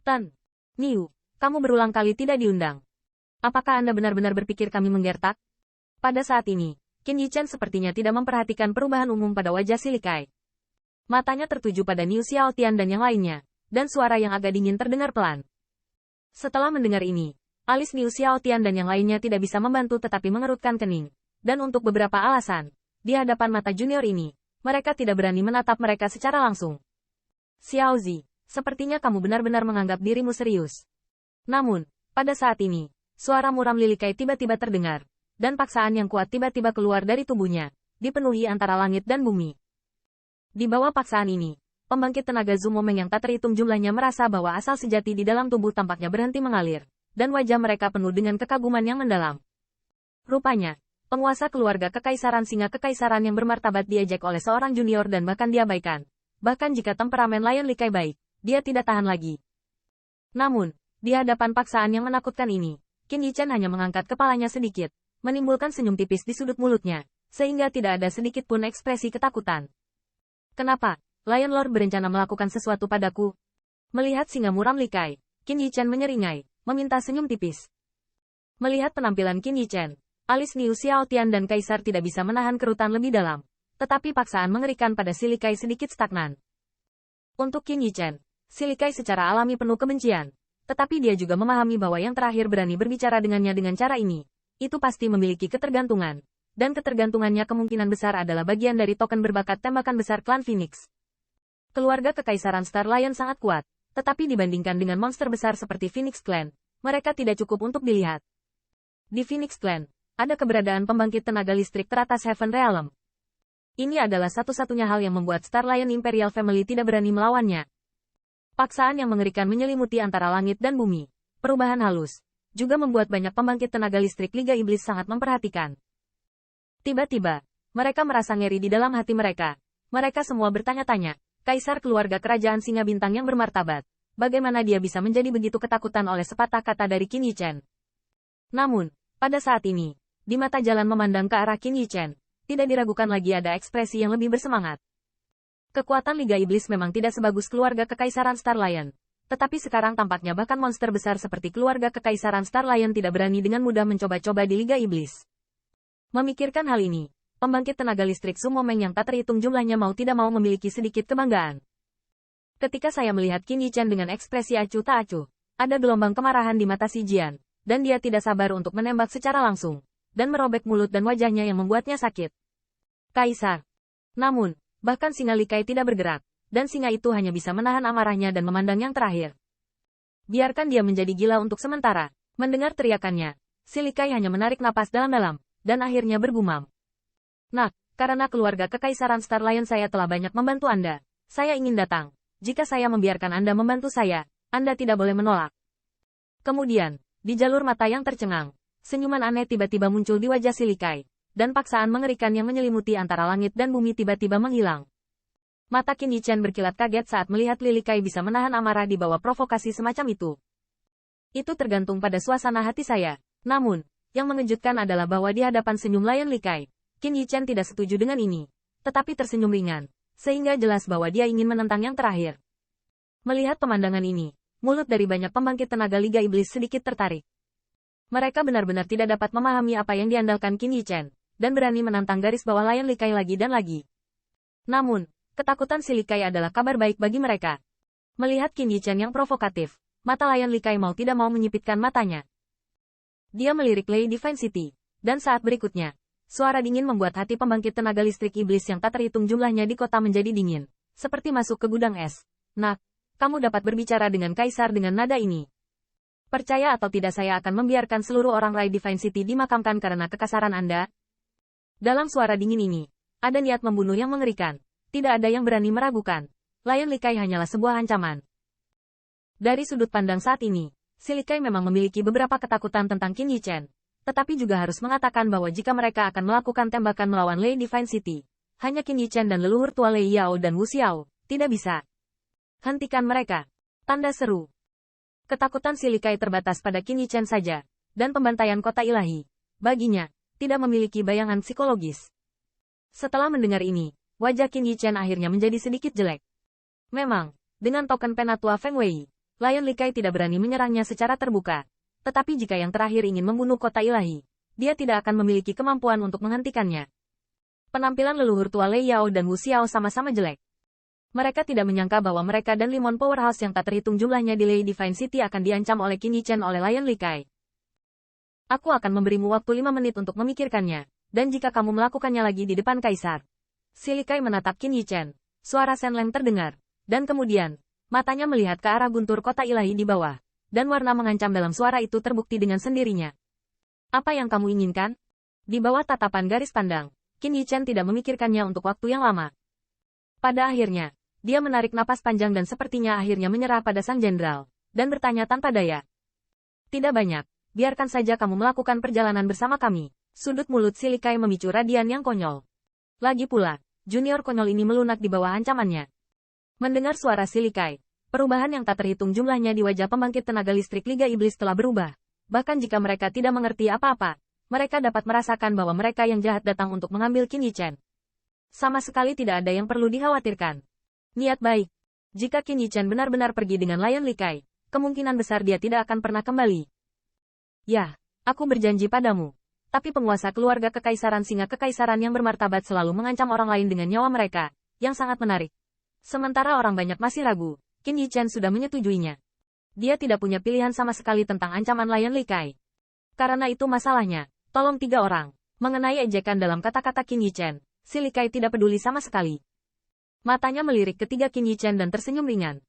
Tan Niu, kamu berulang kali tidak diundang. Apakah Anda benar-benar berpikir kami menggertak? Pada saat ini, Qin Yichen sepertinya tidak memperhatikan perubahan umum pada wajah si Li Kai. Matanya tertuju pada Niu Xiaotian dan yang lainnya, dan suara yang agak dingin terdengar pelan. Setelah mendengar ini, alis Niu Xiaotian dan yang lainnya tidak bisa membantu tetapi mengerutkan kening. Dan untuk beberapa alasan, di hadapan mata junior ini, mereka tidak berani menatap mereka secara langsung. Xiaozi, sepertinya kamu benar-benar menganggap dirimu serius. Namun, pada saat ini, suara muram Li Kai tiba-tiba terdengar, dan paksaan yang kuat tiba-tiba keluar dari tubuhnya, dipenuhi antara langit dan bumi. Di bawah paksaan ini, pembangkit tenaga Zumomeng yang tak terhitung jumlahnya merasa bahwa asal sejati di dalam tubuh tampaknya berhenti mengalir, dan wajah mereka penuh dengan kekaguman yang mendalam. Rupanya, penguasa keluarga Kekaisaran Singa Kekaisaran yang bermartabat diejek oleh seorang junior dan bahkan diabaikan. Bahkan jika temperamen Lion Li Kai baik, dia tidak tahan lagi. Namun, di hadapan paksaan yang menakutkan ini, Qin Yichen hanya mengangkat kepalanya sedikit, menimbulkan senyum tipis di sudut mulutnya, sehingga tidak ada sedikit pun ekspresi ketakutan. Kenapa? Lion Lord berencana melakukan sesuatu padaku? Melihat singa muram Li Kai, Qin Yichen menyeringai, meminta senyum tipis. Melihat penampilan Qin Yichen, alis Niu Xiaotian dan Kaisar tidak bisa menahan kerutan lebih dalam. Tetapi paksaan mengerikan pada si Li Kai sedikit stagnan. Untuk Qin Yichen, si Li Kai secara alami penuh kebencian. Tetapi dia juga memahami bahwa yang terakhir berani berbicara dengannya dengan cara ini. Itu pasti memiliki ketergantungan. Dan ketergantungannya kemungkinan besar adalah bagian dari token berbakat tembakan besar klan Phoenix. Keluarga Kekaisaran Star Lion sangat kuat. Tetapi dibandingkan dengan monster besar seperti Phoenix Clan, mereka tidak cukup untuk dilihat. Di Phoenix Clan, ada keberadaan pembangkit tenaga listrik teratas Heaven Realm. Ini adalah satu-satunya hal yang membuat Star Lion Imperial Family tidak berani melawannya. Paksaan yang mengerikan menyelimuti antara langit dan bumi. Perubahan halus. Juga membuat banyak pembangkit tenaga listrik Liga Iblis sangat memperhatikan. Tiba-tiba, mereka merasa ngeri di dalam hati mereka. Mereka semua bertanya-tanya, Kaisar keluarga kerajaan Singa Bintang yang bermartabat. Bagaimana dia bisa menjadi begitu ketakutan oleh sepatah kata dari Qin Yichen? Namun, pada saat ini, di mata jalan memandang ke arah Qin Yichen, tidak diragukan lagi ada ekspresi yang lebih bersemangat. Kekuatan Liga Iblis memang tidak sebagus keluarga Kekaisaran Star Lion. Tetapi sekarang tampaknya bahkan monster besar seperti keluarga Kekaisaran Star Lion tidak berani dengan mudah mencoba-coba di Liga Iblis. Memikirkan hal ini, pembangkit tenaga listrik Zumomeng yang tak terhitung jumlahnya mau tidak mau memiliki sedikit kebanggaan. Ketika saya melihat Qin Yichen dengan ekspresi acuh tak acuh, ada gelombang kemarahan di mata si Jian, dan dia tidak sabar untuk menembak secara langsung. Dan merobek mulut dan wajahnya yang membuatnya sakit. Kaisar. Namun, bahkan singa Li Kai tidak bergerak, dan singa itu hanya bisa menahan amarahnya dan memandang yang terakhir. Biarkan dia menjadi gila untuk sementara. Mendengar teriakannya, si Li Kai hanya menarik napas dalam-dalam, dan akhirnya bergumam. Nah, karena keluarga Kekaisaran Star Lion saya telah banyak membantu Anda, saya ingin datang. Jika saya membiarkan Anda membantu saya, Anda tidak boleh menolak. Kemudian, di jalur mata yang tercengang, senyuman aneh tiba-tiba muncul di wajah si Li Kai, dan paksaan mengerikan yang menyelimuti antara langit dan bumi tiba-tiba menghilang. Mata Qin Yichen berkilat kaget saat melihat Li Kai bisa menahan amarah di bawah provokasi semacam itu. Itu tergantung pada suasana hati saya. Namun, yang mengejutkan adalah bahwa di hadapan senyum Lion Li Kai, Qin Yichen tidak setuju dengan ini, tetapi tersenyum ringan, sehingga jelas bahwa dia ingin menentang yang terakhir. Melihat pemandangan ini, mulut dari banyak pembangkit tenaga Liga Iblis sedikit tertarik. Mereka benar-benar tidak dapat memahami apa yang diandalkan Qin Yichen, dan berani menantang garis bawah Lion Li Kai lagi dan lagi. Namun, ketakutan si Li Kai adalah kabar baik bagi mereka. Melihat Qin Yichen yang provokatif, mata Lion Li Kai mau tidak mau menyipitkan matanya. Dia melirik Lei Divine City, dan saat berikutnya, suara dingin membuat hati pembangkit tenaga listrik iblis yang tak terhitung jumlahnya di kota menjadi dingin, seperti masuk ke gudang es. Nak, kamu dapat berbicara dengan Kaisar dengan nada ini. Percaya atau tidak saya akan membiarkan seluruh orang Rai Divine City dimakamkan karena kekasaran Anda. Dalam suara dingin ini, ada niat membunuh yang mengerikan. Tidak ada yang berani meragukan. Lion Li Kai hanyalah sebuah ancaman. Dari sudut pandang saat ini, si Li Kai memang memiliki beberapa ketakutan tentang Qin Yichen. Tetapi juga harus mengatakan bahwa jika mereka akan melakukan tembakan melawan Lei Divine City, hanya Qin Yichen dan leluhur tua Lei Yao dan Wu Xiao, tidak bisa. Hentikan mereka. Tanda seru. Ketakutan si Li Kai terbatas pada Qin Yichen saja, dan pembantaian kota ilahi, baginya, tidak memiliki bayangan psikologis. Setelah mendengar ini, wajah Qin Yichen akhirnya menjadi sedikit jelek. Memang, dengan token penatua Feng Wei, Lion Likai tidak berani menyerangnya secara terbuka. Tetapi jika yang terakhir ingin membunuh kota ilahi, dia tidak akan memiliki kemampuan untuk menghentikannya. Penampilan leluhur tua Lei Yao dan Wu Xiao sama-sama jelek. Mereka tidak menyangka bahwa mereka dan Limon Powerhouse yang tak terhitung jumlahnya di Lei Divine City akan diancam oleh Qin Yichen oleh Lion Likai. Aku akan memberimu waktu 5 menit untuk memikirkannya, dan jika kamu melakukannya lagi di depan Kaisar. Si Likai menatap Qin Yichen. Suara Shen Leng terdengar, dan kemudian, matanya melihat ke arah guntur kota ilahi di bawah, dan warna mengancam dalam suara itu terbukti dengan sendirinya. Apa yang kamu inginkan? Di bawah tatapan garis pandang, Qin Yichen tidak memikirkannya untuk waktu yang lama. Pada akhirnya, dia menarik napas panjang dan sepertinya akhirnya menyerah pada sang jenderal, dan bertanya tanpa daya. Tidak banyak. Biarkan saja kamu melakukan perjalanan bersama kami. Sudut mulut si Likai memicu radian yang konyol. Lagi pula, junior konyol ini melunak di bawah ancamannya. Mendengar suara si Likai, perubahan yang tak terhitung jumlahnya di wajah pembangkit tenaga listrik Liga Iblis telah berubah. Bahkan jika mereka tidak mengerti apa-apa, mereka dapat merasakan bahwa mereka yang jahat datang untuk mengambil Qin Yichen. Sama sekali tidak ada yang perlu dikhawatirkan. Niat baik. Jika Qin Yichen benar-benar pergi dengan Lion Likai, kemungkinan besar dia tidak akan pernah kembali. Ya, aku berjanji padamu. Tapi penguasa keluarga kekaisaran singa kekaisaran yang bermartabat selalu mengancam orang lain dengan nyawa mereka, yang sangat menarik. Sementara orang banyak masih ragu, Qin Yichen sudah menyetujuinya. Dia tidak punya pilihan sama sekali tentang ancaman Lion Likai. Karena itu masalahnya, tolong 3 orang. Mengenai ejekan dalam kata-kata Qin Yichen, si Likai tidak peduli sama sekali. Matanya melirik ketiga Qin Yichen dan tersenyum ringan.